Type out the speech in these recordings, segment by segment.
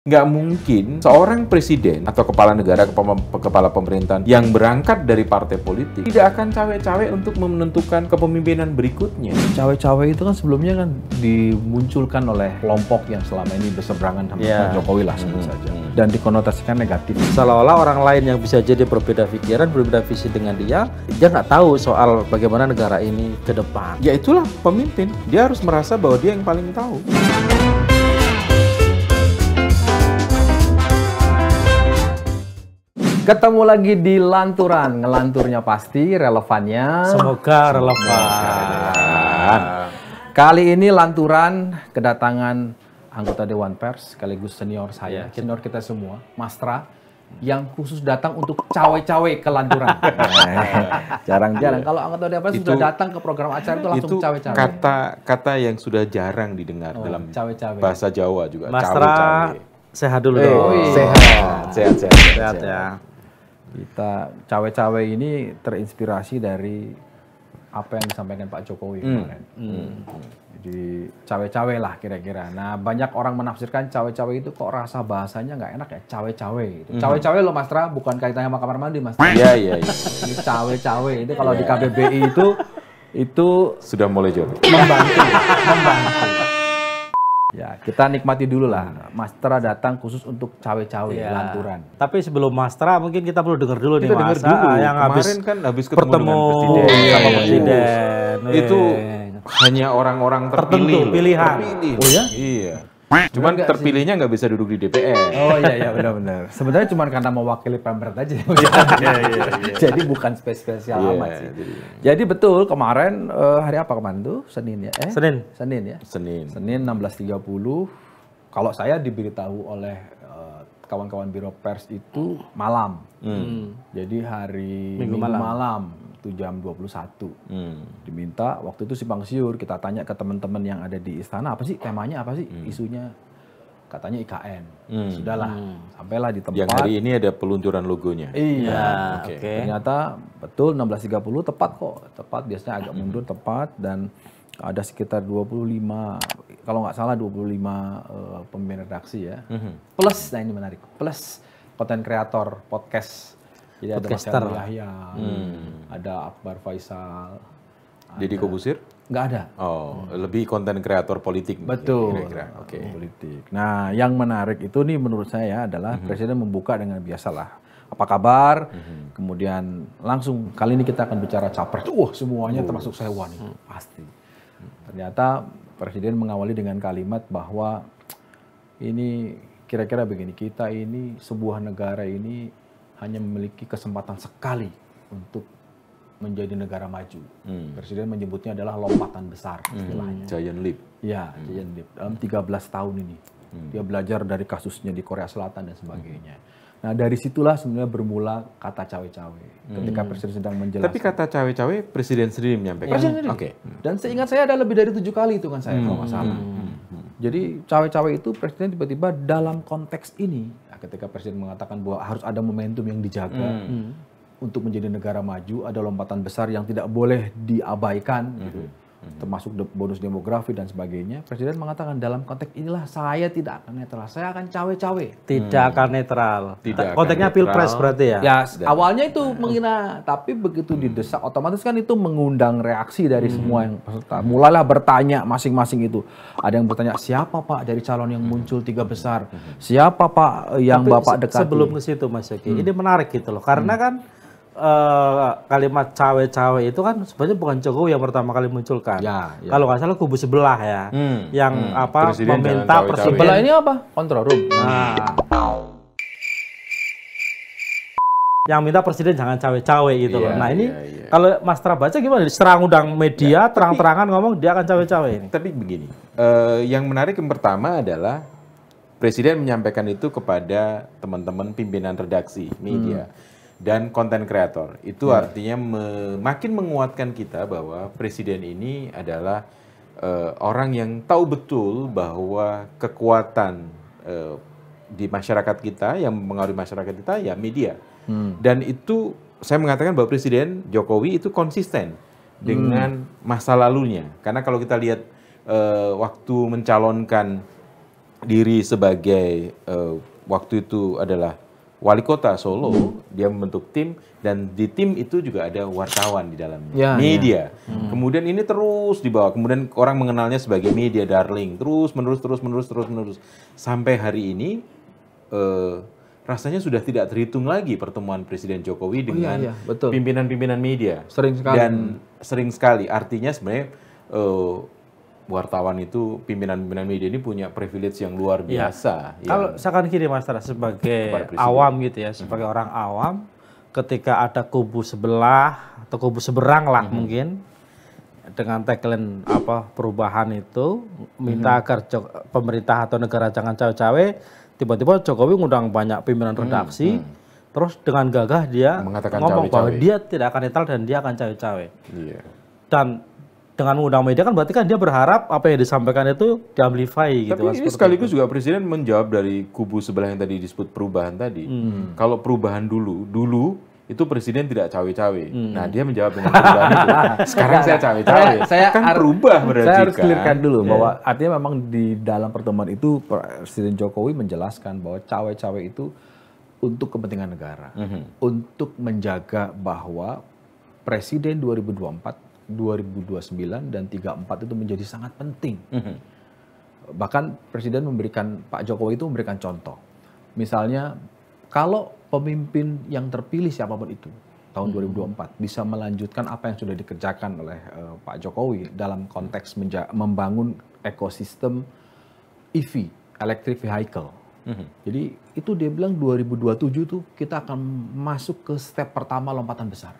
Nggak mungkin seorang presiden atau kepala negara, kepala pemerintahan yang berangkat dari partai politik tidak akan cawe-cawe untuk menentukan kepemimpinan berikutnya. Cawe-cawe itu kan sebelumnya kan dimunculkan oleh kelompok yang selama ini berseberangan sama Pak Jokowi lah sebut saja. Dan dikonotasikan negatif. Seolah-olah orang lain yang bisa jadi berbeda pikiran, berbeda visi dengan dia nggak tahu soal bagaimana negara ini ke depan. Ya itulah pemimpin, dia harus merasa bahwa dia yang paling tahu. Ketemu lagi di Lanturan, ngelanturnya pasti, relevannya Semoga relevan. Kali ini Lanturan kedatangan anggota Dewan Pers, sekaligus senior saya, senior kita semua, Mastra, yang khusus datang untuk cawe-cawe ke Lanturan. Jarang-jarang kalau anggota Dewan Pers sudah datang ke program acara itu langsung cawe-cawe. Kata yang sudah jarang didengar dalam cawe-cawe. bahasa Jawa juga. Mastra, cawe-cawe. sehat dulu dong. Sehat Ya. Kita cawe-cawe ini terinspirasi dari apa yang disampaikan Pak Jokowi kemarin. Jadi cawe-cawe lah kira-kira. Nah banyak orang menafsirkan cawe-cawe itu kok rasa bahasanya nggak enak ya, cawe-cawe. Cawe-cawe loh Mas Tra, bukan kaitannya sama kamar mandi Mas Tra. Iya. Ini cawe-cawe itu kalau di KBBI itu Sudah mulai jauh. membantu. Ya kita nikmati dulu lah. Mastra datang khusus untuk cawe-cawe Lanturan. Tapi sebelum Mastra mungkin kita perlu dengar dulu nih Kita Mas. dengar dulu. Yang Kemarin kan habis ketemu bertemu dengan presiden. sama presiden. Itu hanya orang-orang terpilih. Tertentu, pilihan. Terpilih. Oh ya? Iya. Cuman terpilihnya nggak bisa duduk di DPR. Oh iya benar-benar. Sebenarnya cuma karena mewakili Pemret aja. Jadi bukan spesial amat sih. Jadi betul kemarin hari apa kemarin tuh? Senin ya? Senin ya. Senin 16.30. Kalau saya diberitahu oleh kawan-kawan Biro Pers itu malam. Jadi hari Minggu malam itu jam 21. Diminta waktu itu simpang siur, kita tanya ke teman-teman yang ada di istana, apa sih temanya, apa sih isunya? Katanya IKN. Sudahlah, sampailah di tempat. Yang hari ini ada peluncuran logonya. Iya. Oke. Ternyata betul 16.30 tepat kok. Tepat, biasanya agak mundur tepat dan ada sekitar 25, kalau nggak salah 25 pemimpin redaksi ya. Plus, nah ini menarik, plus konten kreator podcast. Jadi ada Mas Helmi Yahya, ada Akbar Faisal. Deddy Kobusir? Nggak ada. Oh, lebih konten kreator politik. Betul. Kira-kira. Oke. Politik. Nah, yang menarik itu nih menurut saya adalah Presiden membuka dengan biasalah. Apa kabar? Kemudian langsung kali ini kita akan bicara capres. Semuanya termasuk sewa nih. Pasti. Ternyata Presiden mengawali dengan kalimat bahwa ini kira-kira begini, kita ini sebuah negara ini hanya memiliki kesempatan sekali untuk menjadi negara maju. Presiden menyebutnya adalah lompatan besar istilahnya. Giant leap. Ya, giant leap. Dalam 13 tahun ini. Dia belajar dari kasusnya di Korea Selatan dan sebagainya. Nah dari situlah sebenarnya bermula kata cawe-cawe. Ketika Presiden sedang menjelaskan. Tapi kata cawe-cawe Presiden sendiri menyampaikan. Presiden sendiri. Oke. Dan seingat saya ada lebih dari 7 kali itu kan saya kalau nggak salah. Jadi cawe-cawe itu Presiden tiba-tiba dalam konteks ini. Ketika Presiden mengatakan bahwa harus ada momentum yang dijaga untuk menjadi negara maju, ada lompatan besar yang tidak boleh diabaikan, gitu. Termasuk bonus demografi dan sebagainya. Presiden mengatakan dalam konteks inilah saya tidak akan netral, saya akan cawe-cawe. Tidak akan netral. netral. Konteksnya pilpres berarti ya? Ya awalnya itu menghina, tapi begitu didesak, otomatis kan itu mengundang reaksi dari semua yang peserta. Mulailah bertanya masing-masing itu. Ada yang bertanya, siapa Pak dari calon yang muncul 3 besar? Siapa Pak yang Tapi Bapak dekati? Sebelum ke situ Mas Yogi, ini menarik gitu loh. Karena kan kalimat cawe-cawe itu kan sebenarnya bukan Jokowi yang pertama kali munculkan. Kalau nggak salah kubu sebelah ya, yang Presiden meminta presiden. Sebelah ini apa? Control room. Yang minta presiden jangan cawe-cawe gitu loh. Nah ini iya. kalau Mas Tra baca gimana? Serang undang media, terang-terangan ngomong dia akan cawe-cawe ini. Tapi begini, yang menarik yang pertama adalah Presiden menyampaikan itu kepada teman-teman pimpinan redaksi media dan konten kreator. Itu artinya makin menguatkan kita bahwa Presiden ini adalah orang yang tahu betul bahwa kekuatan di masyarakat kita, yang mempengaruhi masyarakat kita, ya media. Dan itu saya mengatakan bahwa Presiden Jokowi itu konsisten dengan masa lalunya. Karena kalau kita lihat waktu mencalonkan diri sebagai waktu itu adalah wali kota Solo, dia membentuk tim dan di tim itu juga ada wartawan di dalamnya, media. Kemudian ini terus dibawa, kemudian orang mengenalnya sebagai media darling, terus menerus sampai hari ini rasanya sudah tidak terhitung lagi pertemuan Presiden Jokowi dengan pimpinan-pimpinan media. Sering sekali. Artinya sebenarnya wartawan itu, pimpinan-pimpinan media ini punya privilege yang luar biasa. Kalau misalkan gini Mas Tara, sebagai awam gitu ya, sebagai orang awam, ketika ada kubu sebelah atau kubu seberang lah mungkin, dengan tagline perubahan itu, minta agar pemerintah atau negara jangan cawe-cawe, tiba-tiba Jokowi ngundang banyak pimpinan redaksi, terus dengan gagah dia mengatakan ngomong bahwa dia tidak akan netral dan dia akan cawe-cawe. Dan dengan mengundang media kan berarti kan dia berharap apa yang disampaikan itu diamplify gitu. Tapi ini sekaligus juga Presiden menjawab dari kubu sebelah yang tadi disebut perubahan tadi. Kalau perubahan dulu itu Presiden tidak cawe-cawe. Nah, dia menjawab dengan perubahan itu. Sekarang saya cawe-cawe. Saya kan berubah berarti. Saya harus clearkan dulu bahwa artinya memang di dalam pertemuan itu Presiden Jokowi menjelaskan bahwa cawe-cawe itu untuk kepentingan negara. Untuk menjaga bahwa Presiden 2024, 2029 dan 34 itu menjadi sangat penting. Bahkan Presiden Pak Jokowi itu memberikan contoh. Misalnya kalau pemimpin yang terpilih siapapun itu tahun 2024 bisa melanjutkan apa yang sudah dikerjakan oleh Pak Jokowi dalam konteks membangun ekosistem EV, electric vehicle. Jadi itu dia bilang 2027 tuh kita akan masuk ke step pertama lompatan besar.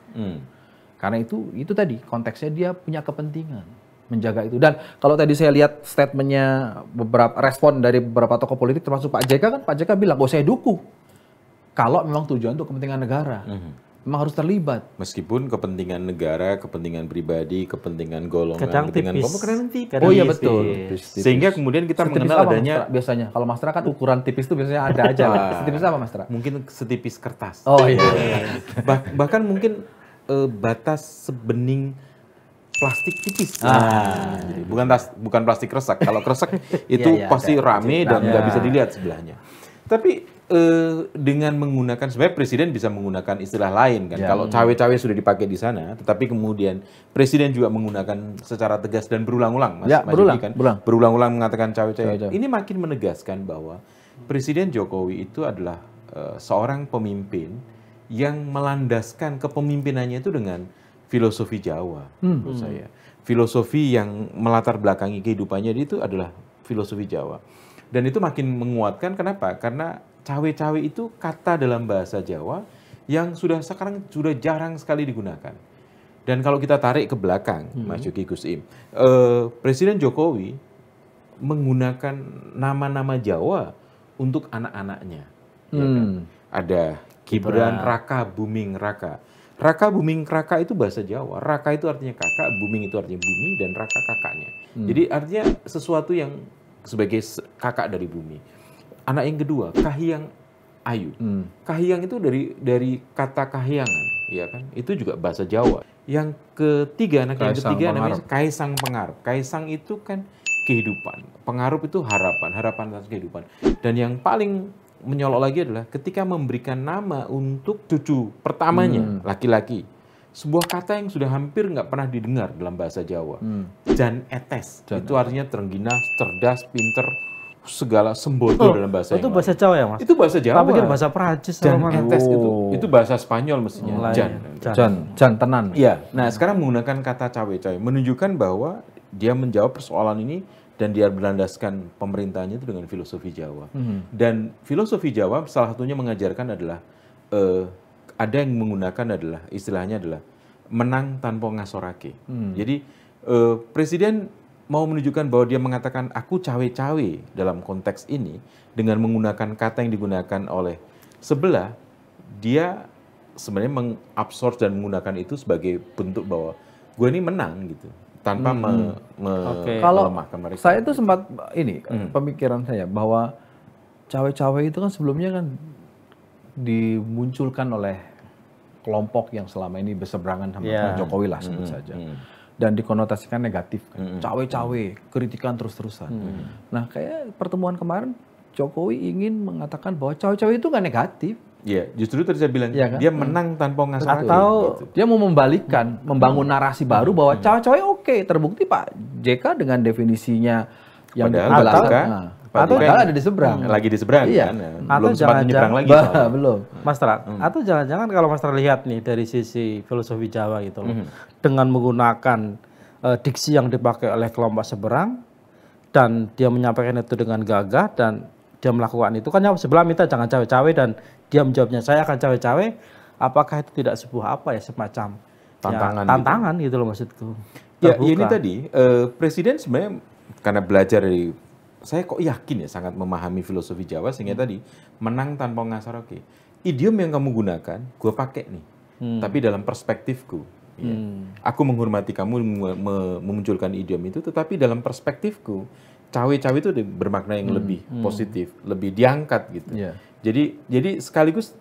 Karena itu tadi konteksnya dia punya kepentingan menjaga itu. Dan kalau tadi saya lihat statementnya beberapa respon dari beberapa tokoh politik termasuk Pak JK kan, Pak JK bilang, saya dukung. Kalau memang tujuan untuk kepentingan negara, memang harus terlibat. Meskipun kepentingan negara, kepentingan pribadi, kepentingan golongan, kepentingan kelompok, tipis. Oh iya betul. Sehingga kemudian kita mengenal adanya biasanya kalau Mas Tra kan ukuran tipis itu biasanya ada aja. Setipis apa Mas Tra? Mungkin setipis kertas. Oh iya. Bahkan mungkin batas sebening plastik tipis. Jadi bukan plastik kresek. Kalau kresek itu pasti rame dan nggak bisa dilihat sebelahnya. Tapi dengan menggunakan, sebenarnya Presiden bisa menggunakan istilah lain kan. Kalau cawe-cawe sudah dipakai di sana, tetapi kemudian Presiden juga menggunakan secara tegas dan berulang-ulang, Mas Yudi kan, berulang-ulang mengatakan cawe-cawe. Ini makin menegaskan bahwa Presiden Jokowi itu adalah seorang pemimpin yang melandaskan kepemimpinannya itu dengan filosofi Jawa, menurut saya. Filosofi yang melatar belakangi kehidupannya itu adalah filosofi Jawa. Dan itu makin menguatkan, kenapa? Karena cawe-cawe itu kata dalam bahasa Jawa yang sekarang sudah jarang sekali digunakan. Dan kalau kita tarik ke belakang, Mas Yogi Gus Im, Presiden Jokowi menggunakan nama-nama Jawa untuk anak-anaknya. Ya kan? Ada Gibran Raka Buming Raka. Raka Buming Raka itu bahasa Jawa. Raka itu artinya kakak, Buming itu artinya bumi, dan Raka kakaknya. Jadi artinya sesuatu yang sebagai kakak dari bumi. Anak yang kedua, Kahiyang Ayu. Kahiyang itu dari kata kahyangan, ya kan? Itu juga bahasa Jawa. Yang ketiga, anak yang ketiga namanya Kaisang Pengarap. Kaisang itu kan kehidupan. Pengarup itu harapan atas kehidupan. Dan yang paling menyolok lagi adalah ketika memberikan nama untuk cucu pertamanya, laki-laki. Sebuah kata yang sudah hampir nggak pernah didengar dalam bahasa Jawa. Jan Etes. Itu artinya terengginas, cerdas, pinter, segala sembodo dalam bahasa itu bahasa Jawa ya, Mas? Itu bahasa Jawa. Tapi pikir bahasa Perancis. Jan Etes itu bahasa Spanyol mestinya. Jan tenan. Iya. Nah, sekarang menggunakan kata cawe-cawe menunjukkan bahwa dia menjawab persoalan ini dan dia berlandaskan pemerintahnya itu dengan filosofi Jawa. Dan filosofi Jawa salah satunya mengajarkan adalah ada yang menggunakan adalah istilahnya adalah menang tanpa ngasorake. Jadi Presiden mau menunjukkan bahwa dia mengatakan aku cawe-cawe dalam konteks ini dengan menggunakan kata yang digunakan oleh sebelah, dia sebenarnya mengabsorb dan menggunakan itu sebagai bentuk bahwa gue ini menang gitu. Tanpa melemahkan mereka. Saya itu sempat pemikiran saya bahwa cawe-cawe itu kan sebelumnya kan dimunculkan oleh kelompok yang selama ini berseberangan sama Jokowi lah sebut saja. dan dikonotasikan negatif kan. Cawe-cawe, kritikan terus-terusan. Nah, kayak pertemuan kemarin Jokowi ingin mengatakan bahwa cawe-cawe itu nggak negatif. Iya, justru tadi saya bilang Iya kan? dia menang tanpa ngasih Atau dia mau membalikkan, membangun narasi baru bahwa cawe-cawe oke. Terbukti Pak JK dengan definisinya yang padahal ada di seberang. Lagi di seberang iya. kan. Belum sempat menyeberang lagi. Belum. Mas Tra, atau jangan-jangan kalau Mas Tra lihat nih dari sisi filosofi Jawa gitu loh. Dengan menggunakan diksi yang dipakai oleh kelompok seberang dan dia menyampaikan itu dengan gagah dan dia melakukan itu kan yang sebelah minta jangan cawe-cawe dan dia menjawabnya saya akan cawe-cawe, apakah itu tidak sebuah apa ya semacam tantangan gitu loh maksudku. Ya ini tadi presiden sebenarnya karena belajar dari saya kok yakin ya sangat memahami filosofi Jawa sehingga tadi menang tanpa ngasar oke. Idiom yang kamu gunakan gue pakai nih, tapi dalam perspektifku. Ya. Aku menghormati kamu memunculkan idiom itu, tetapi dalam perspektifku cawe-cawe itu bermakna yang lebih positif, lebih diangkat gitu. Yeah. Jadi sekaligus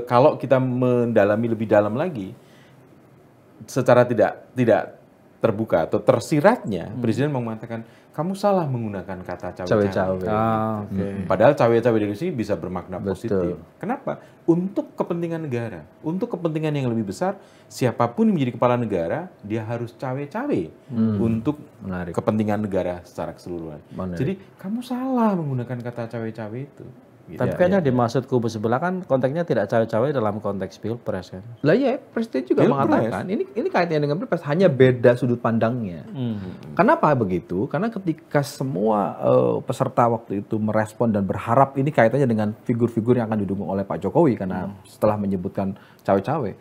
kalau kita mendalami lebih dalam lagi, secara tidak terbuka atau tersiratnya, Presiden mengatakan kamu salah menggunakan kata cawe-cawe. Padahal cawe-cawe dari sini bisa bermakna positif. Kenapa? Untuk kepentingan negara, untuk kepentingan yang lebih besar, siapapun yang menjadi kepala negara, dia harus cawe-cawe untuk kepentingan negara secara keseluruhan. Jadi kamu salah menggunakan kata cawe-cawe itu. Gitu. Tapi kayaknya dimaksud kubu sebelah kan konteksnya tidak cawe-cawe dalam konteks pilpres kan. Lah ya, Presiden juga mengatakan ini kaitannya dengan pilpres, hanya beda sudut pandangnya. Kenapa begitu? Karena ketika semua peserta waktu itu merespon dan berharap ini kaitannya dengan figur-figur yang akan didukung oleh Pak Jokowi karena setelah menyebutkan cawe-cawe,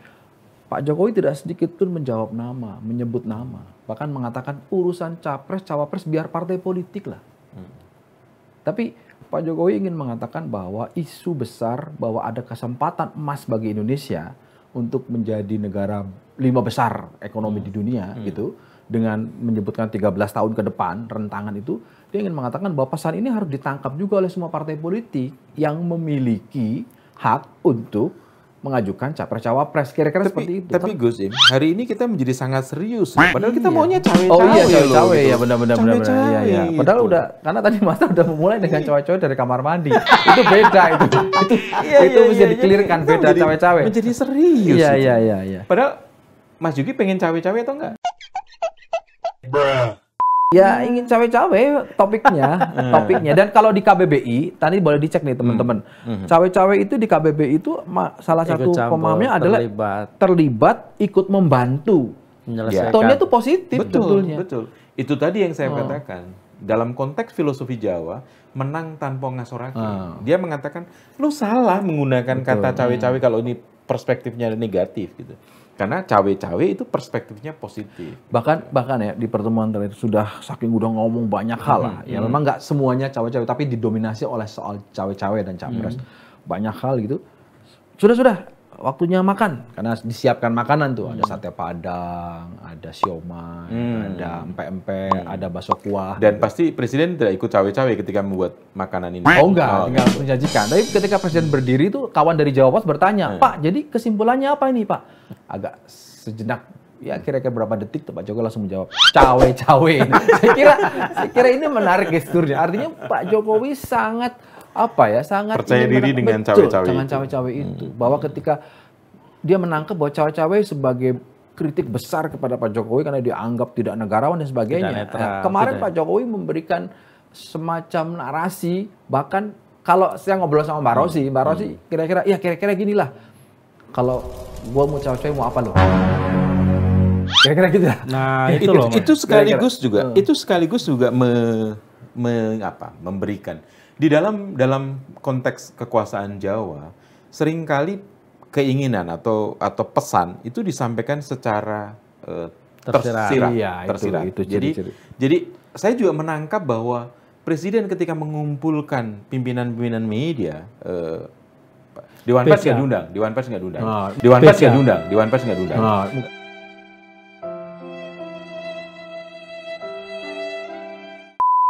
Pak Jokowi tidak sedikit pun menjawab nama, menyebut nama, bahkan mengatakan urusan capres, cawapres biar partai politik lah. Tapi Pak Jokowi ingin mengatakan bahwa isu besar bahwa ada kesempatan emas bagi Indonesia untuk menjadi negara 5 besar ekonomi di dunia gitu, dengan menyebutkan 13 tahun ke depan rentangan itu, dia ingin mengatakan bahwa pesan ini harus ditangkap juga oleh semua partai politik yang memiliki hak untuk mengajukan capres-cawapres, kira-kira seperti itu. Tapi Gus Im, hari ini kita menjadi sangat serius. Padahal kita maunya cawe-cawe. Oh iya, cawe-cawe gitu. ya, benar-benar. Iya. Padahal udah, karena tadi Mas udah memulai dengan cawe-cawe dari kamar mandi. Itu beda itu. Itu mesti dikelirkan, beda cawe-cawe. Menjadi serius. Iya. Padahal Mas Juki pengen cawe-cawe atau enggak? Ya ingin cawe-cawe topiknya. Dan kalau di KBBI, tadi boleh dicek nih teman-teman. Cawe-cawe itu di KBBI itu salah satu pemahamnya adalah terlibat ikut membantu. Tone-nya itu positif sebetulnya. Betul. Itu tadi yang saya katakan. Dalam konteks filosofi Jawa, menang tanpa ngasoraki. Dia mengatakan, lu salah menggunakan kata cawe-cawe kalau ini perspektifnya negatif gitu. Karena cawe-cawe itu perspektifnya positif. Bahkan ya di pertemuan terakhir sudah saking udah ngomong banyak hal lah. Ya memang nggak semuanya cawe-cawe, tapi didominasi oleh soal cawe-cawe dan capres. Banyak hal gitu. Sudah waktunya makan karena disiapkan makanan tuh, ada sate padang, ada siomay, ada empek-empek, ada bakso kuah. Dan pasti Presiden tidak ikut cawe-cawe ketika membuat makanan ini. Oh enggak, tinggal menjanjikan. Tapi ketika Presiden berdiri tuh kawan dari Jawa Pos bertanya, "Pak, jadi kesimpulannya apa ini, Pak?" Agak sejenak, ya kira-kira berapa detik tuh Pak Jokowi langsung menjawab, "Cawe-cawe." Saya kira ini menarik gesturnya. Artinya Pak Jokowi sangat sangat percaya diri dengan cawe-cawe. Jangan cawe-cawe itu. Bahwa ketika dia menangkap bahwa cawe-cawe sebagai kritik besar kepada Pak Jokowi karena dianggap tidak negarawan dan sebagainya. Kemarin Pak Jokowi memberikan semacam narasi, bahkan kalau saya ngobrol sama Mbak Rosi kira-kira ginilah. Kalau gua mau cawe-cawe mau apa lo? Kira-kira gitu. Nah, itu sekaligus juga memberikan di dalam konteks kekuasaan Jawa seringkali keinginan atau pesan itu disampaikan secara tersirat. Itu jadi saya juga menangkap bahwa Presiden ketika mengumpulkan pimpinan-pimpinan media Dewan Pers nggak diundang. Dewan Pers nggak diundang.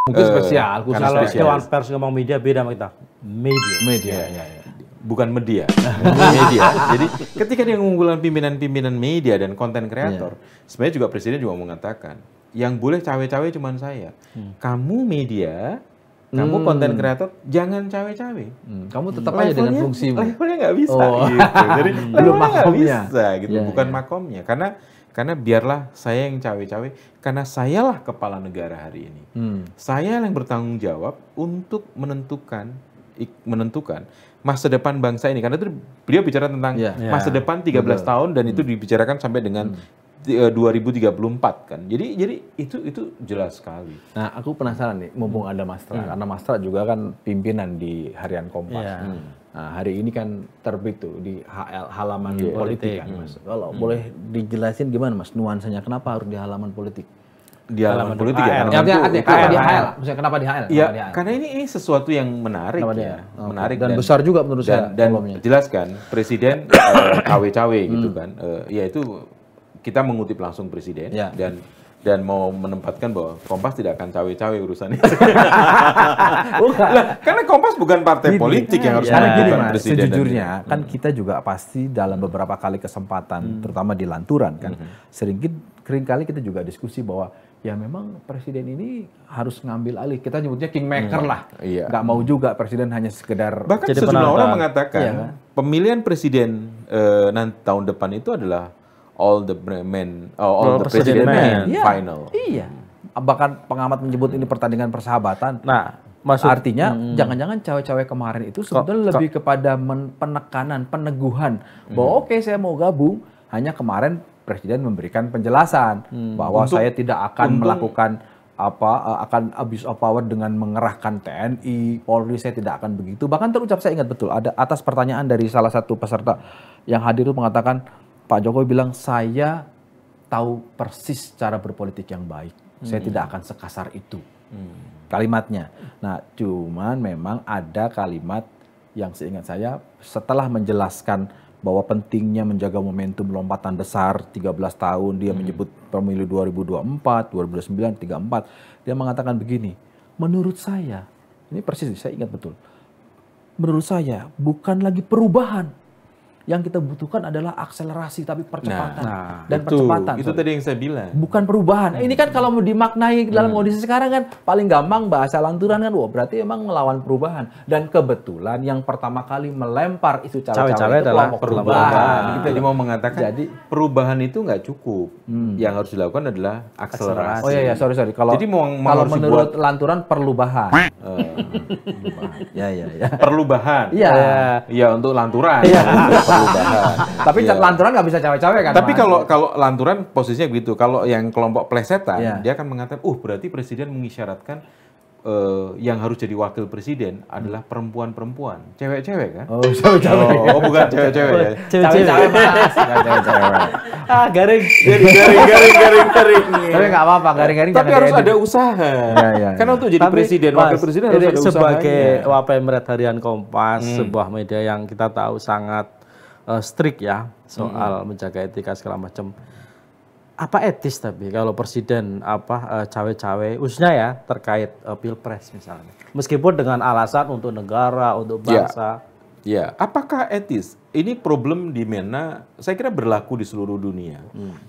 Mungkin spesial. Kalau Dewan Pers ngomong media beda sama kita. Media. Ya. bukan media. Media. Jadi ketika dia mengunggulkan pimpinan-pimpinan media dan konten kreator, sebenarnya juga presiden juga mengatakan, yang boleh cawe-cawe cuma saya. Kamu media, kamu konten kreator, jangan cawe-cawe. Kamu tetap aja dengan fungsimu. Levelnya nggak bisa. Gitu. Jadi belum nggak makomnya. bisa, gitu. Bukan makomnya. Karena biarlah saya yang cawe-cawe, karena sayalah kepala negara hari ini. Saya yang bertanggung jawab untuk menentukan masa depan bangsa ini. Karena itu beliau bicara tentang masa depan 13 tahun dan itu dibicarakan sampai dengan 2034 kan. Jadi itu jelas sekali. Nah, aku penasaran nih, mumpung ada Mas Tra, karena Mas Tra juga kan pimpinan di Harian Kompas. Nah, hari ini kan terbit tuh di halaman politik kan, Mas. Kalau boleh dijelasin gimana, Mas, nuansanya kenapa harus di halaman politik? Di halaman politik ya. Maksudnya kenapa di HL? Iya, karena ini sesuatu yang menarik ya. Menarik dan besar juga menurut saya. Dan jelas kan, presiden cawe-cawe gitu kan. Ya itu kita mengutip langsung presiden dan mau menempatkan bahwa Kompas tidak akan cawe-cawe urusan itu. Karena Kompas bukan partai politik yang harus menentukan presiden. Sejujurnya kan kita juga pasti dalam beberapa kali kesempatan, terutama di lanturan kan, seringkali kita juga diskusi bahwa ya memang presiden ini harus ngambil alih. Kita nyebutnya kingmaker lah. Nggak mau juga presiden hanya sekedar. Bahkan sejumlah orang mengatakan pemilihan presiden nanti tahun depan itu adalah all the president men final. Iya. Bahkan pengamat menyebut ini pertandingan persahabatan. Nah, artinya jangan-jangan cawe-cawe kemarin itu sebetulnya lebih kepada penekanan, peneguhan bahwa oke, saya mau gabung. Hanya kemarin presiden memberikan penjelasan bahwa saya tidak akan melakukan akan abuse of power dengan mengerahkan TNI, Polri, saya tidak akan begitu. Bahkan terucap, saya ingat betul ada atas pertanyaan dari salah satu peserta yang hadir itu mengatakan, Pak Jokowi bilang, saya tahu persis cara berpolitik yang baik. Saya tidak akan sekasar itu. Kalimatnya. Nah, cuman memang ada kalimat yang seingat saya setelah menjelaskan bahwa pentingnya menjaga momentum lompatan besar 13 tahun, dia menyebut pemilu 2024, 2029, 34. Dia mengatakan begini, menurut saya, ini persis saya ingat betul. Menurut saya bukan lagi perubahan. Yang kita butuhkan adalah akselerasi tapi percepatan percepatan. Itu tadi yang saya bilang. Bukan perubahan. Ini kan kalau mau dimaknai dalam kondisi sekarang kan paling gampang bahasa lanturan kan, wah berarti emang melawan perubahan. Dan kebetulan yang pertama kali melempar isu cawe-cawe itu adalah perubahan. Jadi mau mengatakan perubahan itu nggak cukup. Yang harus dilakukan adalah akselerasi. Oh iya, sorry. Kalau menurut lanturan perlubahan. Ya. Perlubahan. Iya, untuk lanturan. Tapi lanturan nggak bisa cawe-cawe kan? Tapi kalau lanturan posisinya begitu. Kalau yang kelompok plesetan, dia akan mengatakan, berarti presiden mengisyaratkan yang harus jadi wakil presiden adalah perempuan-perempuan, cewek-cewek kan? Oh, cewek-cewek. Oh, bukan cewek-cewek ya. Cewek-cewek mas. Garing. Garing. Tapi nggak apa-apa, garing-garing. Tapi harus ada usaha. Karena untuk jadi presiden, wakil presiden harus ada usaha. Sebagai Wapemret Harian Kompas, sebuah media yang kita tahu sangat strict ya soal menjaga etika segala macam. Apa etis tapi kalau presiden cawe-cawe khususnya ya terkait pilpres misalnya, meskipun dengan alasan untuk negara, untuk bangsa. Ya, apakah etis? Ini problem di mana saya kira berlaku di seluruh dunia.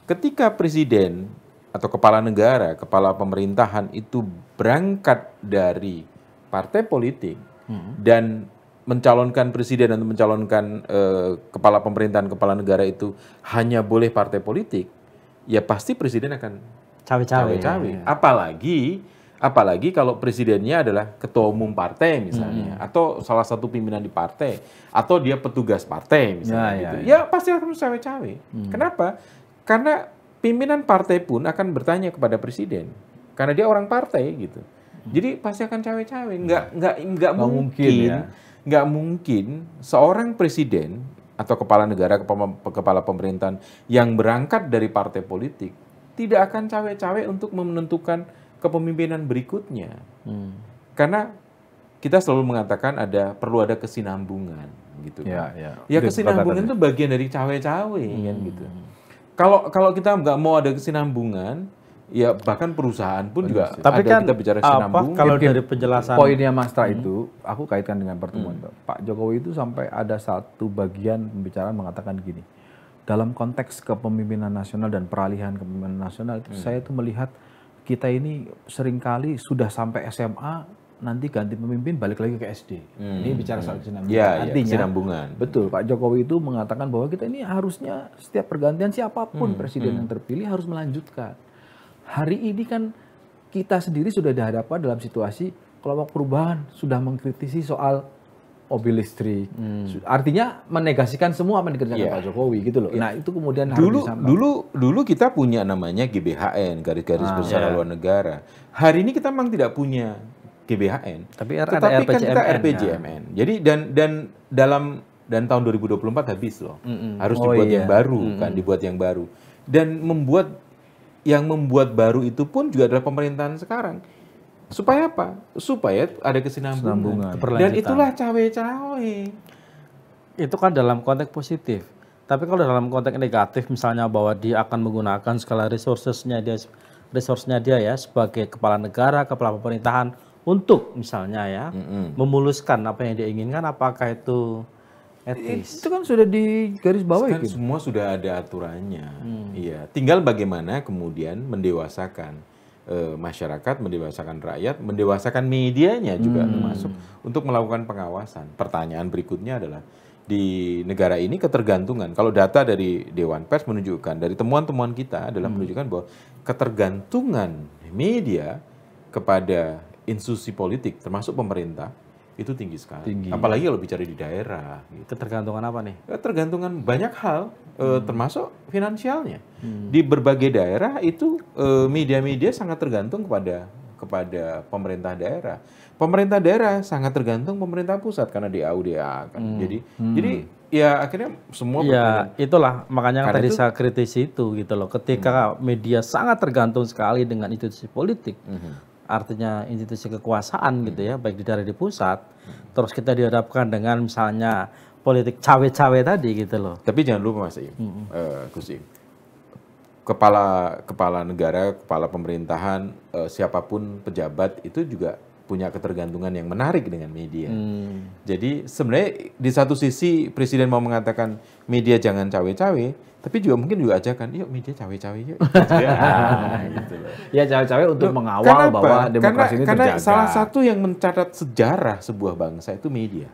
Ketika presiden atau kepala negara, kepala pemerintahan itu berangkat dari partai politik dan mencalonkan presiden atau mencalonkan kepala pemerintahan, kepala negara itu hanya boleh partai politik, ya pasti presiden akan cawe-cawe. Apalagi kalau presidennya adalah ketua umum partai misalnya, atau salah satu pimpinan di partai, atau dia petugas partai misalnya ya pasti akan cawe-cawe. Kenapa? Karena pimpinan partai pun akan bertanya kepada presiden, karena dia orang partai gitu. Jadi pasti akan cawe-cawe. Nggak mungkin. Nggak mungkin seorang presiden atau kepala negara, kepala pemerintahan yang berangkat dari partai politik tidak akan cawe-cawe untuk menentukan kepemimpinan berikutnya. Karena kita selalu mengatakan perlu ada kesinambungan gitu. Ya kesinambungan itu bagian dari cawe-cawe kan gitu. Kalau kita nggak mau ada kesinambungan, ya bahkan perusahaan pun juga. Tapi kan kita bicara sinambungan. Kalau dari penjelasan poinnya Mas Tra itu, aku kaitkan dengan pertemuan Pak Jokowi itu sampai ada satu bagian pembicaraan mengatakan gini, dalam konteks kepemimpinan nasional dan peralihan kepemimpinan nasional itu saya itu melihat kita ini seringkali sudah sampai SMA nanti ganti pemimpin balik lagi ke SD. Ini bicara soal kesinambungan. Artinya kesinambungan. Betul, Pak Jokowi itu mengatakan bahwa kita ini harusnya setiap pergantian siapapun presiden yang terpilih harus melanjutkan. Hari ini kan kita sendiri sudah dihadapkan dalam situasi kelompok perubahan sudah mengkritisi soal mobil listrik. Artinya menegasikan semua apa yang dikerjakan Pak Jokowi gitu loh. Nah, itu kemudian harus dulu kita punya namanya GBHN, garis-garis besar haluan negara. Hari ini kita memang tidak punya GBHN, tetapi kan kita RPJMN. Jadi dan tahun 2024 habis loh, harus dibuat yang baru kan, dibuat yang baru. Dan membuat baru itu pun juga adalah pemerintahan sekarang. Supaya apa? Supaya ada kesinambungan. Dan itulah cawe-cawe. Itu kan dalam konteks positif. Tapi kalau dalam konteks negatif, misalnya bahwa dia akan menggunakan segala resource-nya dia ya sebagai kepala negara, kepala pemerintahan untuk misalnya ya memuluskan apa yang dia inginkan, apakah itu etis? Itu kan sudah digarisbawahi. Kan semua sudah ada aturannya. Iya, tinggal bagaimana kemudian mendewasakan masyarakat, mendewasakan rakyat, mendewasakan medianya juga termasuk untuk melakukan pengawasan. Pertanyaan berikutnya adalah di negara ini ketergantungan. Kalau data dari Dewan Pers menunjukkan, dari temuan-temuan kita adalah menunjukkan bahwa ketergantungan media kepada institusi politik termasuk pemerintah itu tinggi sekali. Apalagi kalau bicara di daerah. Gitu. Ketergantungan apa nih? Ketergantungan banyak hal, termasuk finansialnya. Di berbagai daerah itu media-media sangat tergantung kepada pemerintah daerah. Pemerintah daerah sangat tergantung pemerintah pusat karena DA kan. Jadi ya akhirnya semua. Ya itulah makanya tadi saya kritisi itu gitu loh. Ketika media sangat tergantung sekali dengan institusi politik. Artinya institusi kekuasaan gitu ya, baik di daerah di pusat, terus kita dihadapkan dengan misalnya politik cawe-cawe tadi gitu loh. Tapi jangan lupa Mas Gus Im, kepala negara, kepala pemerintahan, siapapun pejabat itu juga punya ketergantungan yang menarik dengan media. Jadi sebenarnya di satu sisi presiden mau mengatakan media jangan cawe-cawe, tapi juga mungkin juga ajakan, yuk media cawe-cawe yuk. Gitu. Ya cawe-cawe untuk mengawal bahwa demokrasi ini terjaga. Karena salah satu yang mencatat sejarah sebuah bangsa itu media.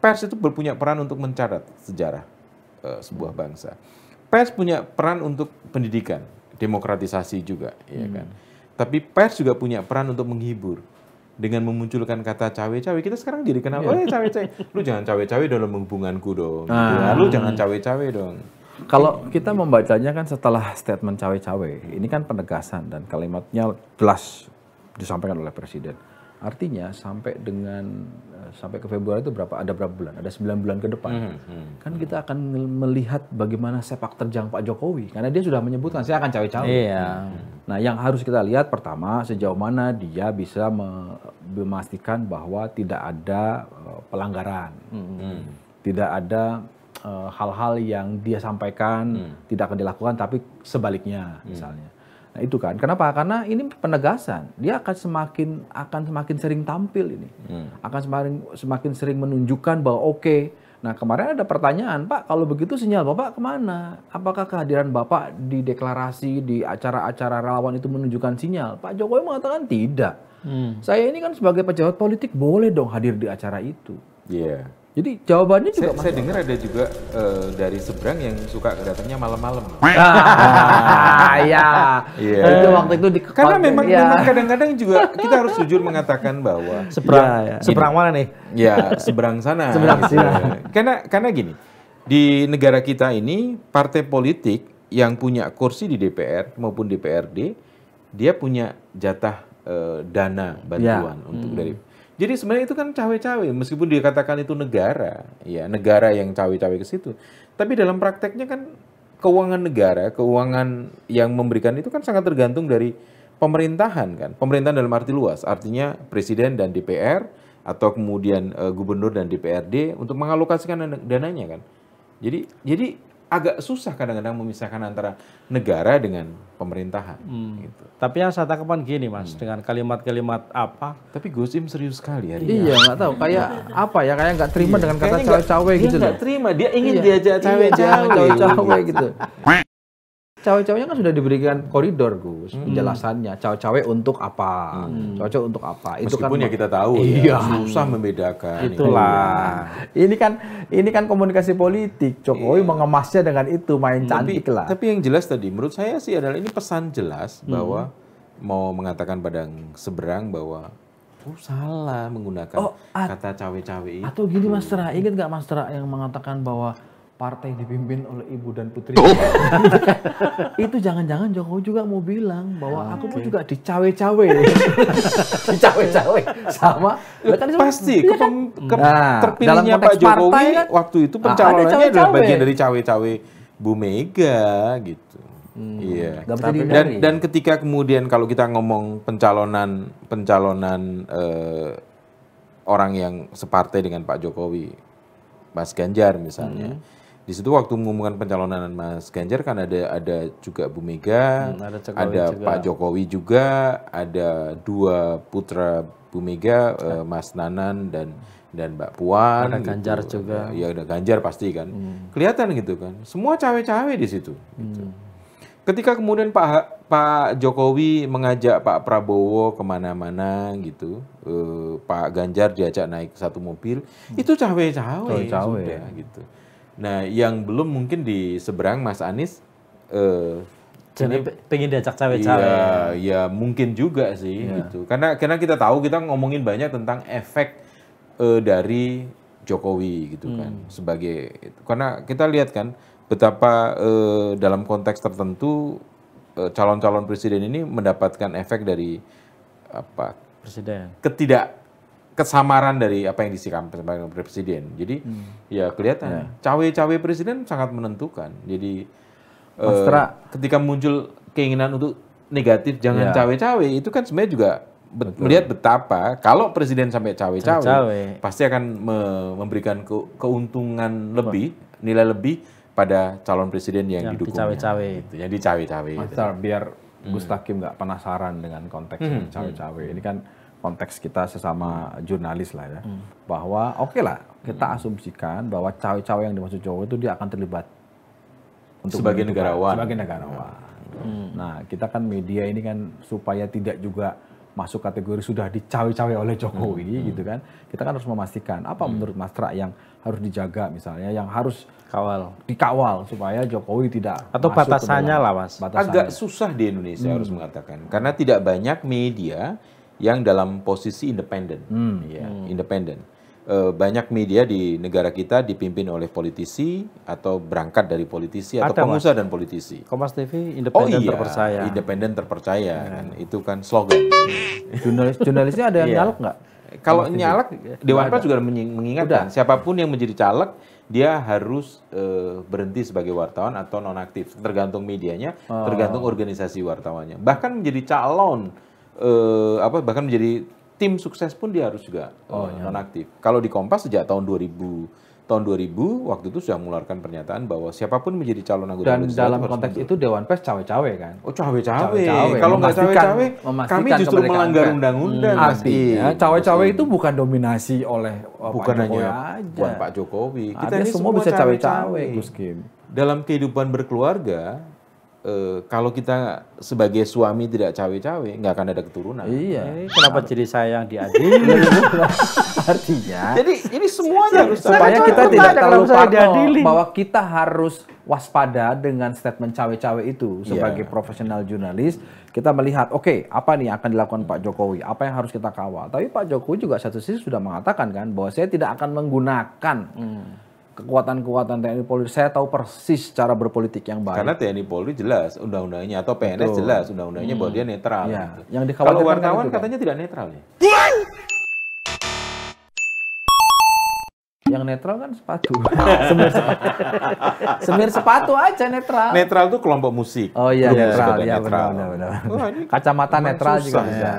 Pers itu punya peran untuk mencatat sejarah sebuah bangsa. Pers punya peran untuk pendidikan, demokratisasi juga, ya kan. Tapi pers juga punya peran untuk menghibur. Dengan memunculkan kata cawe-cawe, kita sekarang jadi kenal, oh cawe-cawe, lu jangan cawe-cawe dalam hubunganku dong. Lu jangan cawe-cawe dong. Kalau kita membacanya kan setelah statement cawe-cawe, ini kan penegasan dan kalimatnya jelas disampaikan oleh Presiden. Artinya sampai ke Februari itu ada berapa bulan? Ada 9 bulan ke depan. Kan kita akan melihat bagaimana sepak terjang Pak Jokowi. Karena dia sudah menyebutkan, saya akan cawe-cawe. Iya. Nah yang harus kita lihat pertama, sejauh mana dia bisa memastikan bahwa tidak ada pelanggaran. Tidak ada hal-hal yang dia sampaikan tidak akan dilakukan, tapi sebaliknya misalnya. Nah itu kan, kenapa? Karena ini penegasan. Dia akan semakin sering tampil ini, akan semakin sering menunjukkan bahwa oke. Nah kemarin ada pertanyaan, Pak, kalau begitu sinyal Bapak kemana? Apakah kehadiran Bapak di deklarasi, di acara-acara relawan itu menunjukkan sinyal? Pak Jokowi mengatakan tidak. Saya ini kan sebagai pejabat politik boleh dong hadir di acara itu. Iya. Jadi jawabannya juga saya dengar ada juga dari seberang yang suka datangnya malam-malam. Ya. Itu waktu itu karena memang kadang-kadang juga kita harus jujur mengatakan bahwa seberang mana nih? Ya, seberang sana. Karena gini, di negara kita ini partai politik yang punya kursi di DPR maupun DPRD, dia punya jatah dana bantuan untuk dari. Jadi sebenarnya itu kan cawe-cawe, meskipun dikatakan itu negara, ya negara yang cawe-cawe ke situ. Tapi dalam prakteknya kan keuangan negara, keuangan yang memberikan itu kan sangat tergantung dari pemerintahan kan. Pemerintahan dalam arti luas, artinya presiden dan DPR atau kemudian gubernur dan DPRD untuk mengalokasikan dananya kan. Jadi agak susah kadang-kadang memisahkan antara negara dengan pemerintahan. Gitu. Tapi yang saya tangkapkan gini Mas, dengan kalimat-kalimat apa? Tapi Gus Im serius sekali hari ini. Iya, nggak tahu kayak apa ya, kayak nggak terima dengan kata cawe-cawe gitu. Dia nggak terima, dia ingin diajak cawe-cawe gitu. Cawe-cawenya kan sudah diberikan koridor, Gus, penjelasannya. Cawe-cawe untuk apa? Cawe-cawe untuk apa? Itu meskipun kan ya kita tahu ya, susah membedakan. Itulah. Ini kan komunikasi politik. Jokowi mengemasnya dengan itu, main cantik lah. Tapi yang jelas tadi, menurut saya sih adalah ini pesan jelas bahwa mau mengatakan Padang Seberang bahwa salah menggunakan kata cawe-cawe itu. Atau gini Mas Tra, ingat nggak Mas Tra yang mengatakan bahwa partai dipimpin oleh ibu dan putri. Itu jangan-jangan Jokowi juga mau bilang bahwa aku pun juga dicawe-cawe. Dicawe-cawe sama. Pasti terpilihnya Pak Jokowi kan, waktu itu pencalonannya adalah bagian dari cawe-cawe Bu Mega gitu. Iya. Dan ketika kemudian kalau kita ngomong pencalonan orang yang separtai dengan Pak Jokowi, Mas Ganjar misalnya. Di situ waktu mengumumkan pencalonan Mas Ganjar kan ada juga Bu Mega, ada Pak Jokowi juga, ada dua putra Bu Mega, Mas Nanan dan Mbak Puan. Ada Ganjar juga. Ya ada Ganjar pasti kan. Kelihatan gitu kan. Semua cawe-cawe di situ. Gitu. Ketika kemudian Pak Jokowi mengajak Pak Prabowo kemana-mana gitu, Pak Ganjar diajak naik satu mobil, itu cawe-cawe sudah gitu. Nah, yang belum mungkin di seberang Mas Anies, pengen diajak cawe-cawe. Ya mungkin juga sih gitu. Karena kita tahu kita ngomongin banyak tentang efek dari Jokowi gitu kan sebagai itu. Karena kita lihat kan betapa dalam konteks tertentu calon-calon presiden ini mendapatkan efek dari apa? Presiden. Kesamaran dari apa yang disampaikan oleh presiden. Jadi ya kelihatan cawe-cawe presiden sangat menentukan. Jadi ketika muncul keinginan untuk negatif jangan cawe-cawe itu kan sebenarnya juga melihat betapa kalau presiden sampai cawe-cawe pasti akan memberikan keuntungan lebih, nilai lebih pada calon presiden yang didukungnya. Yang dicawe-cawe. Biar Gus Takim nggak penasaran dengan konteks cawe-cawe. Ini kan konteks kita sesama jurnalis lah ya, bahwa oke lah kita asumsikan bahwa cawe-cawe yang dimaksud Jokowi itu dia akan terlibat untuk sebagai negarawan. Nah kita kan media ini kan supaya tidak juga masuk kategori sudah dicawe-cawe oleh Jokowi gitu kan, kita kan harus memastikan apa menurut Mas Tra yang harus dijaga misalnya, yang harus dikawal supaya Jokowi tidak atau masuk batasannya lah Mas. Agak susah di Indonesia harus mengatakan karena tidak banyak media yang dalam posisi independen, independen. Banyak media di negara kita dipimpin oleh politisi atau berangkat dari politisi atau pengusaha dan politisi. Kompas TV independen terpercaya. Independen terpercaya, kan. Itu kan slogan. Jurnalisnya ada yang nyalek nggak? Kalau nyalek, Dewan Pers juga mengingatkan siapapun yang menjadi caleg dia harus berhenti sebagai wartawan atau nonaktif, tergantung medianya, tergantung organisasi wartawannya. Bahkan menjadi calon bahkan menjadi tim sukses pun dia harus juga nonaktif. Kalau di Kompas sejak tahun 2000 waktu itu sudah mengeluarkan pernyataan bahwa siapapun menjadi calon anggota dan dalam konteks itu Dewan Pers cawe-cawe kan? Cawe-cawe. Kalau nggak cawe-cawe, kami justru melanggar undang-undang. Artinya cawe-cawe itu bukan dominasi oleh bukan hanya Pak Jokowi. Kita ini semua bisa cawe-cawe, Gus Kim. Dalam kehidupan berkeluarga, kalau kita sebagai suami tidak cawe-cawe, nggak akan ada keturunan. Iya. Kenapa jadi saya yang diadili? Artinya. Jadi ini semuanya harus supaya kita tidak terlalu parno bahwa kita harus waspada dengan statement cawe-cawe itu sebagai profesional jurnalis. Kita melihat, oke, apa nih yang akan dilakukan Pak Jokowi? Apa yang harus kita kawal? Tapi Pak Jokowi juga satu sisi sudah mengatakan kan bahwa saya tidak akan menggunakan kekuatan-kekuatan TNI Polri. Saya tahu persis cara berpolitik yang baik. Karena TNI Polri jelas undang-undangnya atau PNS jelas undang-undangnya bahwa dia netral. Gitu. Yang kalau wartawan katanya tidak netral ya. Yang netral kan sepatu. Semir sepatu aja netral. Netral tuh kelompok musik. Oh iya, netral. Ya, benar. Kacamata netral susah, juga bisa.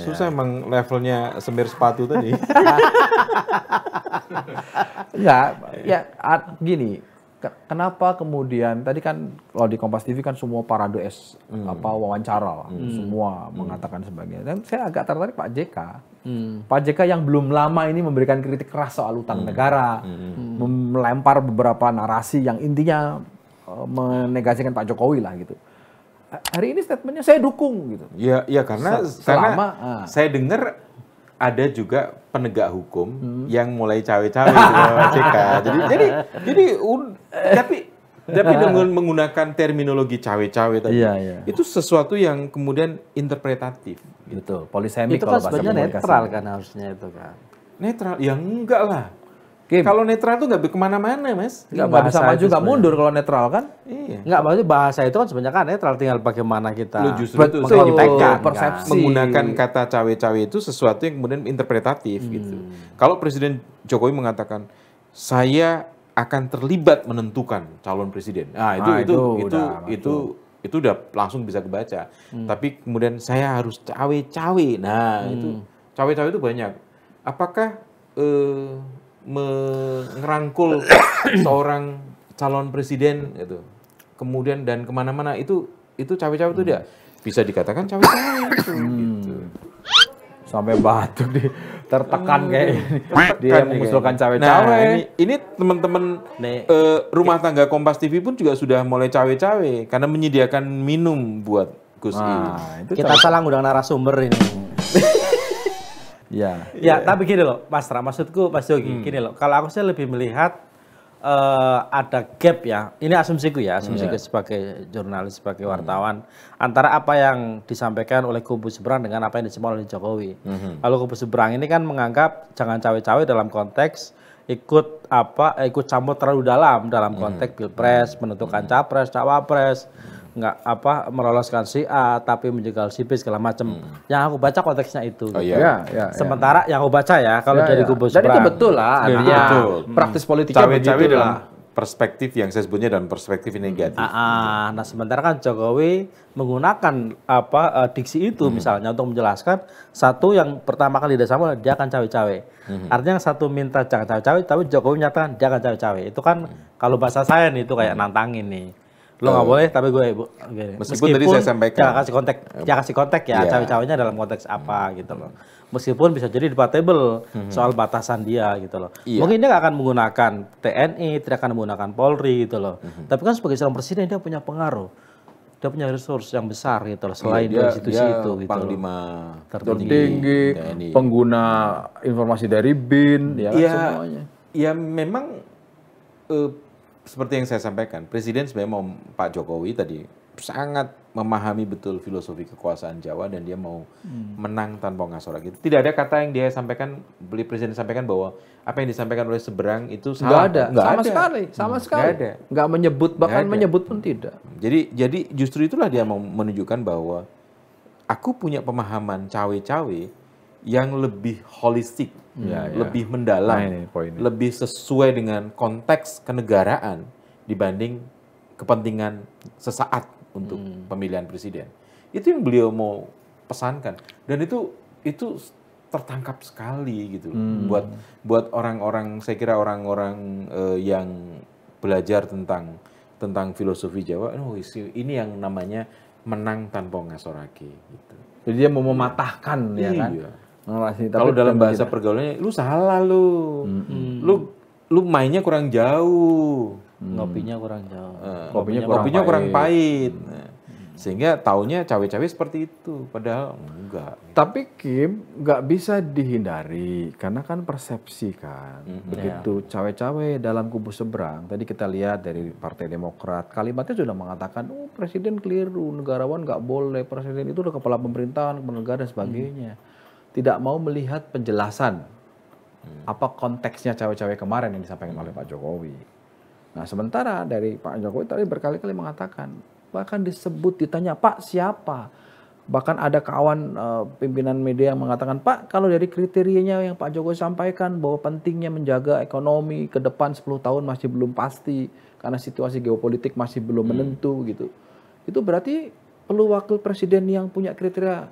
Susah emang levelnya semir sepatu tadi. Enggak, ya gini. kenapa kemudian tadi kan kalau di Kompas TV kan semua parade wawancara, semua mengatakan sebagainya. Dan saya agak tertarik Pak JK. Pak JK yang belum lama ini memberikan kritik keras soal utang negara, melempar beberapa narasi yang intinya menegasikan Pak Jokowi lah gitu. Hari ini statementnya saya dukung gitu. Ya karena saya dengar ada juga penegak hukum yang mulai cawe-cawe Pak JK. Tapi dengan menggunakan terminologi cawe-cawe tadi, itu sesuatu yang kemudian interpretatif. Gitu. Polisemik itu kan sebenarnya netral kan harusnya itu kan. Netral? Ya enggak lah. Kalau netral tuh nggak kemana-mana, Mas. Nggak bisa maju, nggak mundur kalau netral kan? Iya. Nggak, maksudnya bahasa itu kan sebenarnya kan netral, tinggal bagaimana kita persepsi. Menggunakan kata cawe-cawe itu sesuatu yang kemudian interpretatif gitu. Kalau Presiden Jokowi mengatakan, saya akan terlibat menentukan calon presiden. Itu udah langsung bisa kebaca. Tapi kemudian saya harus cawe-cawe. Nah, itu cawe-cawe itu banyak. Apakah mengerangkul seorang calon presiden gitu, kemudian dan kemana-mana itu cawe-cawe itu dia bisa dikatakan cawe-cawe itu gitu. Sampai batuk tertekan kayak ini. Dia mengusulkan cawe-cawe. Nah, ini teman-teman rumah tangga Kompas TV pun juga sudah mulai cawe-cawe karena menyediakan minum buat Gus ini. Kita salah ngundang narasumber ini. Ya, tapi gini loh, Mas Tra, maksudku Mas Yogi, gini loh. Kalau aku sih lebih melihat ada gap ya. Ini asumsiku ya, asumsiku sebagai jurnalis, sebagai wartawan, antara apa yang disampaikan oleh kubu seberang dengan apa yang disampaikan oleh Jokowi. Kalau kubu seberang ini kan menganggap jangan cawe-cawe dalam konteks ikut campur terlalu dalam konteks pilpres, menentukan capres, cawapres. Nggak meloloskan si A tapi menjegal si B segala macam. Yang aku baca konteksnya itu. Sementara yang aku baca ya kalau dari kubu seberang. Dan itu betul lah. Artinya praktis politiknya cawe-cawe dalam perspektif yang saya sebutnya dalam perspektif negatif. Nah sementara kan Jokowi menggunakan diksi itu misalnya untuk menjelaskan satu yang pertama kali dia sama dia akan cawe-cawe. Artinya yang satu minta jangan cawe-cawe tapi Jokowi nyatakan dia akan cawe-cawe. Itu kan kalau bahasa saya nih itu kayak nantangin nih. Lo nggak boleh, tapi gue meskipun tadi saya sampaikan jangan kasih konteks ya, cawe-cawenya dalam konteks apa gitu loh. Meskipun bisa jadi debatable soal batasan dia gitu loh. Mungkin dia nggak akan menggunakan TNI, tidak akan menggunakan Polri gitu loh. Tapi kan sebagai seorang presiden dia punya pengaruh, dia punya resource yang besar gitu loh. Selain dari institusi itu, gitu Panglima tertinggi, pengguna informasi dari BIN, semuanya. Ya memang. Seperti yang saya sampaikan, Presiden sebenarnya mau Pak Jokowi tadi sangat memahami betul filosofi kekuasaan Jawa dan dia mau menang tanpa ngasor gitu. Tidak ada kata yang dia sampaikan, Presiden sampaikan bahwa apa yang disampaikan oleh seberang itu salah. Sama sekali. Nggak menyebut, bahkan menyebut pun tidak. Jadi justru itulah dia mau menunjukkan bahwa aku punya pemahaman cawe-cawe yang lebih holistik. Lebih mendalam, lebih sesuai dengan konteks kenegaraan dibanding kepentingan sesaat untuk pemilihan presiden. Itu yang beliau mau pesankan dan itu tertangkap sekali gitu buat orang-orang, saya kira orang-orang yang belajar tentang filosofi Jawa. Ini yang namanya menang tanpa ngasorake gitu. Jadi dia mau mematahkan ya kan. Kalau dalam bahasa pergaulannya, lu salah lu mainnya kurang jauh, ngopinya kurang jauh, kopinya kurang pahit. Sehingga taunya cawe-cawe seperti itu, padahal enggak. Tapi Kim, nggak bisa dihindari karena kan persepsi kan. Begitu cawe-cawe dalam kubu seberang. Tadi kita lihat dari Partai Demokrat, kalimatnya sudah mengatakan, presiden keliru, negarawan nggak boleh, presiden itu udah kepala pemerintahan, kepala negara dan sebagainya. Tidak mau melihat penjelasan apa konteksnya cawe-cawe kemarin yang disampaikan oleh Pak Jokowi. Nah sementara dari Pak Jokowi tadi berkali-kali mengatakan, bahkan disebut ditanya Pak siapa, bahkan ada kawan pimpinan media yang mengatakan Pak kalau dari kriterianya yang Pak Jokowi sampaikan bahwa pentingnya menjaga ekonomi ke depan 10 tahun masih belum pasti karena situasi geopolitik masih belum menentu gitu. Itu berarti perlu wakil presiden yang punya kriteria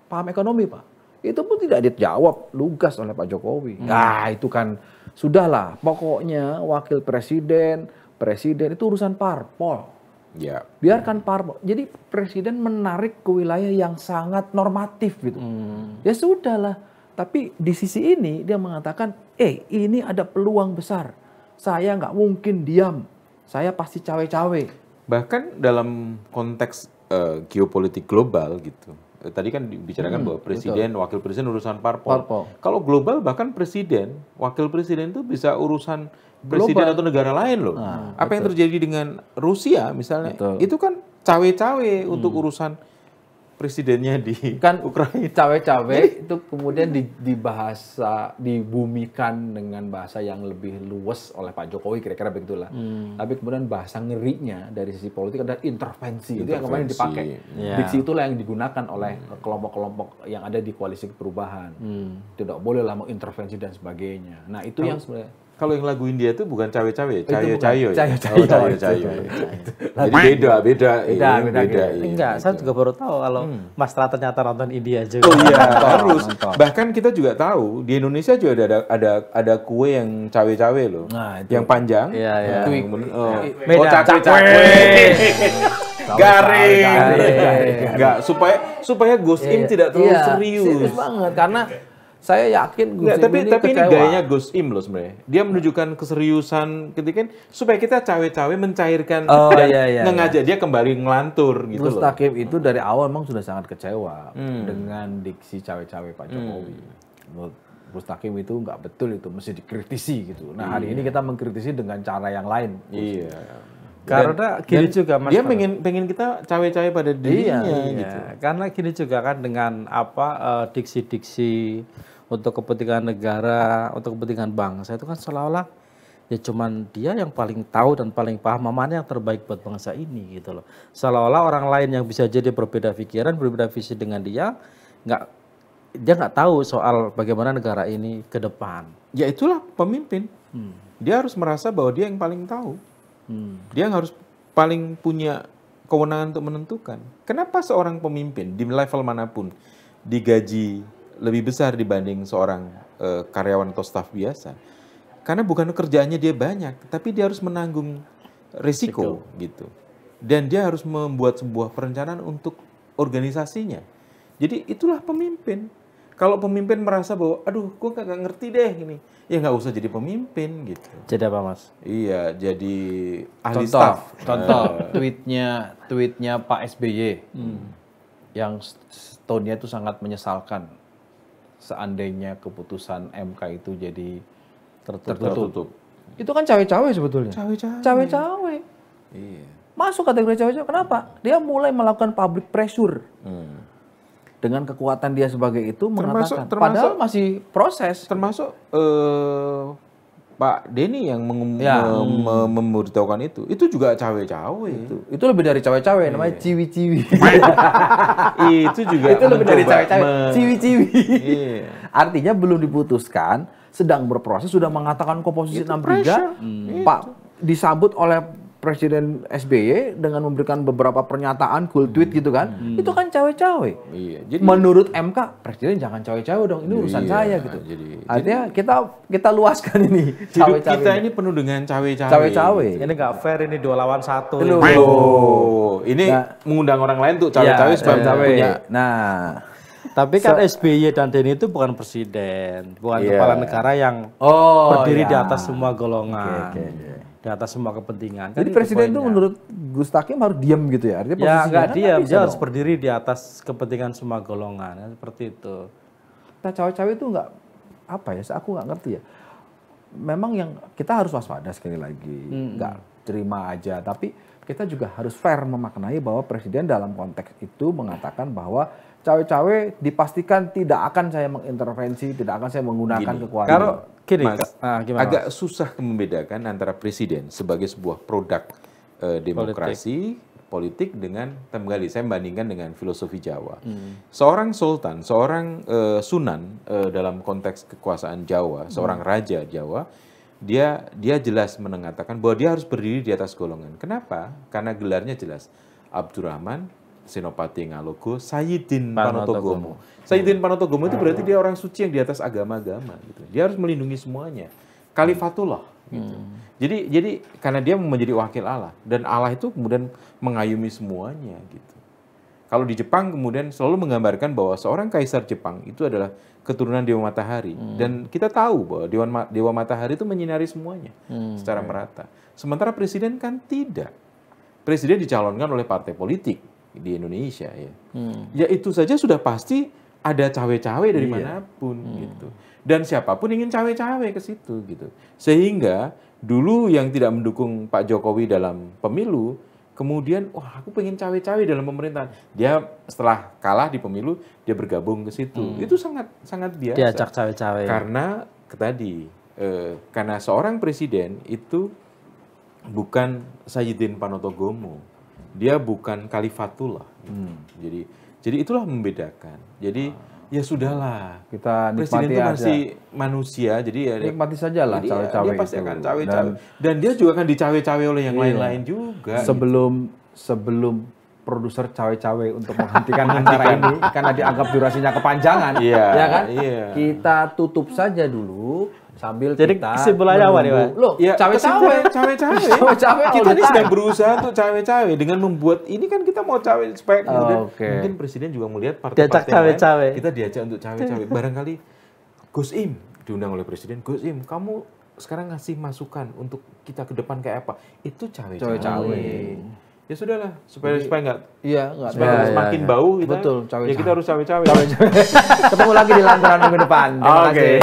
paham ekonomi Pak. Itu pun tidak dijawab lugas oleh Pak Jokowi. Nah itu kan sudahlah, pokoknya wakil presiden presiden itu urusan parpol. Ya. Biarkan parpol. Jadi presiden menarik ke wilayah yang sangat normatif gitu. Ya sudahlah. Tapi di sisi ini dia mengatakan, ini ada peluang besar. Saya nggak mungkin diam. Saya pasti cawe-cawe. Bahkan dalam konteks geopolitik global gitu. Tadi kan dibicarakan bahwa presiden, wakil presiden urusan parpol. Kalau global bahkan presiden, wakil presiden itu bisa urusan presiden atau negara lain loh. Apa yang terjadi dengan Rusia misalnya, itu kan cawe-cawe untuk urusan presidennya di Ukraina. Cawe-cawe itu kemudian dibumikan dengan bahasa yang lebih luas oleh Pak Jokowi, kira-kira begitulah. Tapi kemudian bahasa ngerinya dari sisi politik adalah intervensi. Itu yang kemarin dipakai. Diksi itulah yang digunakan oleh kelompok-kelompok yang ada di koalisi perubahan. Tidak bolehlah mengintervensi dan sebagainya. Nah itu yang sebenarnya. Kalau yang lagu India itu bukan cawe-cawe, cayo-cayo. Cayo-cayo. Jadi beda. Enggak, saya juga baru tahu kalau Mas Tra ternyata nonton India juga. Oh iya, harus. Bahkan kita juga tahu di Indonesia juga ada kue yang cawe-cawe loh. Nah, itu. Yang panjang. Iya. Cawe-cawe. Garing. Enggak, supaya Gus Im tidak terlalu serius banget karena saya yakin Gus Im tapi ini gayanya Gus Im loh sebenarnya. Dia menunjukkan keseriusan ketika supaya kita cawe-cawe mencairkan dan mengajak dia kembali ngelantur gitu loh. Mustaqim itu dari awal memang sudah sangat kecewa dengan diksi cawe-cawe Pak Jokowi. Menurut Mustaqim itu nggak betul, itu mesti dikritisi gitu. Nah hari ini kita mengkritisi dengan cara yang lain. Iya. Karena gini juga Mas. Dia pengen kita cawe-cawe pada dirinya gitu. Karena gini juga kan dengan diksi-diksi untuk kepentingan negara, untuk kepentingan bangsa itu kan seolah-olah ya cuman dia yang paling tahu dan paling paham mana yang terbaik buat bangsa ini gitu loh. Seolah-olah orang lain yang bisa jadi berbeda pikiran, berbeda visi dengan dia nggak tahu soal bagaimana negara ini ke depan. Ya itulah pemimpin. Dia harus merasa bahwa dia yang paling tahu. Dia harus paling punya kewenangan untuk menentukan. Kenapa seorang pemimpin di level manapun digaji lebih besar dibanding seorang karyawan atau staf biasa? Karena bukan kerjaannya dia banyak, tapi dia harus menanggung risiko gitu. Dan dia harus membuat sebuah perencanaan untuk organisasinya. Jadi itulah pemimpin. Kalau pemimpin merasa bahwa, aduh, gue kagak ngerti deh ini, ya nggak usah jadi pemimpin gitu. Jadi apa Mas? Iya, jadi ahli staf. Contoh tweetnya Pak SBY yang tone-nya itu sangat menyesalkan. Seandainya keputusan MK itu jadi tertutup. Itu kan cawe-cawe sebetulnya. Cawe-cawe. Iya. Masuk kategori cawe-cawe. Kenapa? Dia mulai melakukan public pressure. Dengan kekuatan dia sebagai itu mengatakan. Padahal masih proses. Termasuk Pak Denny yang memberitahukan itu. Itu juga cawe-cawe. Itu lebih dari cawe-cawe. Namanya ciwi-ciwi. Itu juga. Itu lebih dari cawe-cawe. Ciwi-ciwi. Artinya belum diputuskan. Sedang berproses. Sudah mengatakan komposisi 6-3. Pak disambut oleh Presiden SBY dengan memberikan beberapa pernyataan, cool tweet gitu kan, itu kan cawe-cawe. Iya, jadi menurut MK, Presiden jangan cawe-cawe dong, ini urusan saya gitu. Artinya kita luaskan ini cawe-cawe. Kita ini penuh dengan cawe-cawe. Cawe-cawe. Ini nggak fair, ini 2 lawan 1. Ini mengundang orang lain tuh cawe-cawe supaya punya. Nah, tapi kan SBY dan Denny itu bukan presiden, bukan kepala negara yang berdiri di atas semua golongan. Di atas semua kepentingan. Jadi presiden itu menurut Gus Takim harus diam gitu ya? Artinya ya nggak diam, dia harus berdiri di atas kepentingan semua golongan, seperti itu. Nah cawe-cawe itu nggak, apa ya, aku nggak ngerti ya. Memang yang kita harus waspada sekali lagi, nggak terima aja. Tapi kita juga harus fair memaknai bahwa presiden dalam konteks itu mengatakan bahwa cawe-cawe dipastikan tidak akan saya mengintervensi, tidak akan saya menggunakan kekuatan. Kalau Mas, agak susah membedakan antara presiden sebagai sebuah produk demokrasi politik dengan Temgali. Saya membandingkan dengan filosofi Jawa. Seorang sultan, seorang sunan dalam konteks kekuasaan Jawa, seorang raja Jawa, dia jelas mengatakan bahwa dia harus berdiri di atas golongan. Kenapa? Karena gelarnya jelas. Abdurrahman Senopati Ngalogo Sayyidin Panotogomo. Sayyidin Panotogomo itu berarti dia orang suci yang di atas agama-agama gitu. Dia harus melindungi semuanya. Khalifatullah Gitu. Jadi karena dia menjadi wakil Allah dan Allah itu kemudian mengayumi semuanya gitu. Kalau di Jepang kemudian selalu menggambarkan bahwa seorang kaisar Jepang itu adalah keturunan Dewa Matahari dan kita tahu bahwa Dewa Matahari itu menyinari semuanya secara merata. Sementara presiden kan tidak. Presiden dicalonkan oleh partai politik di Indonesia ya. Ya itu saja sudah pasti ada cawe-cawe dari manapun gitu. Dan siapapun ingin cawe-cawe ke situ gitu. Sehingga dulu yang tidak mendukung Pak Jokowi dalam pemilu kemudian, wah aku pengen cawe-cawe dalam pemerintahan. Dia setelah kalah di pemilu, dia bergabung ke situ. Itu sangat biasa. Diajak cawe-cawe. Karena karena seorang presiden itu bukan Sayyidin Panotogomo. Dia bukan Khalifatullah. Jadi itulah membedakan. Jadi ya sudahlah. Kita presiden itu masih manusia, jadi ya nikmati saja lah cawe-cawe dia pasti akan cawe-cawe. Dan dia juga akan dicawe-cawe oleh yang lain-lain juga. Sebelum produser cawe-cawe untuk menghentikan acara ini karena dianggap durasinya kepanjangan, ya kan? Kita tutup saja dulu sambil jadi kita kesimpulannya apa nih, Pak? Loh, cawe-cawe. Kita ini sedang berusaha untuk cawe-cawe dengan membuat ini kan kita mau cawe supaya kemudian mungkin presiden juga melihat partai-partai lain, kita diajak untuk cawe-cawe. Barangkali Gus Im diundang oleh presiden, Gus Im, kamu sekarang ngasih masukan untuk kita ke depan kayak apa? Itu cawe-cawe. Ya sudahlah, supaya nggak semakin bau kita. Betul, cawe-cawe. Ya kita harus cawe-cawe. Ketemu lagi di Lantunan minggu depan. Terima kasih.